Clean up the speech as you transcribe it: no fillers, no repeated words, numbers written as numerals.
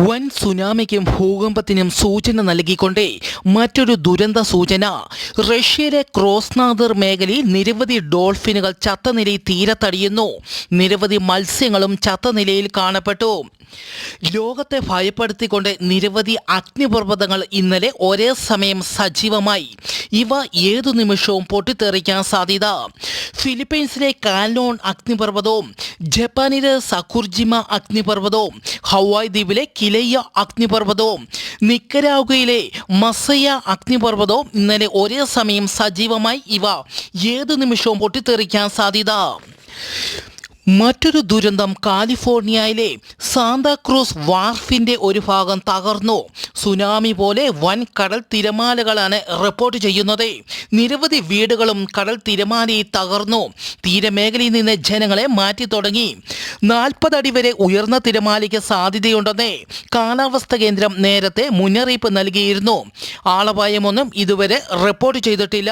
വൻ സുനാമിക്കും ഭൂകമ്പത്തിനും സൂചന നൽകിക്കൊണ്ട് മറ്റൊരു ദുരന്ത സൂചന. റഷ്യയിലെ ക്രോസ്നാദർ മേഖലയിൽ നിരവധി ഡോൾഫിനുകൾ ചത്ത നിലയിൽ തീരത്തടിയുന്നു. നിരവധി മത്സ്യങ്ങളും ചത്ത നിലയിൽ കാണപ്പെട്ടു. ലോകത്തെ ഭയപ്പെടുത്തിക്കൊണ്ട് നിരവധി അഗ്നിപർവ്വതങ്ങൾ ഇന്നലെ ഒരേ സമയം സജീവമായി. ഇവ ഏതു നിമിഷവും പൊട്ടിത്തെറിക്കാൻ സാധ്യത. ഫിലിപ്പീൻസിലെ കാൽനോൺ അഗ്നിപർവ്വതവും ജപ്പാനിലെ സക്കുർജിമ അഗ്നിപർവ്വതവും ഹവായ് ദ്വീപിലെ കിലയ്യ അഗ്നിപർവ്വതവും നിക്കരാഗുവയിലെ മസയ അഗ്നിപർവ്വതവും ഇന്നലെ ഒരേ സമയം സജീവമായി. ഇവ ഏതു നിമിഷവും പൊട്ടിത്തെറിക്കാൻ സാധ്യത. മറ്റൊരു ദുരന്തം കാലിഫോർണിയയിലെ സാന്താക്രൂസ് വാർഫിൻ്റെ ഒരു ഭാഗം തകർന്നു. സുനാമി പോലെ വൻ കടൽ തിരമാലകളാണ് റിപ്പോർട്ട് ചെയ്യുന്നത്. നിരവധി വീടുകളും കടൽ തിരമാലയിൽ തകർന്നു. തീരമേഖലയിൽ നിന്ന് ജനങ്ങളെ മാറ്റി തുടങ്ങി. 40 അടി വരെ ഉയർന്ന തിരമാലയ്ക്ക് സാധ്യതയുണ്ടെന്ന് കാലാവസ്ഥാ കേന്ദ്രം നേരത്തെ മുന്നറിയിപ്പ് നൽകിയിരുന്നു. ആളപായമൊന്നും ഇതുവരെ റിപ്പോർട്ട് ചെയ്തിട്ടില്ല.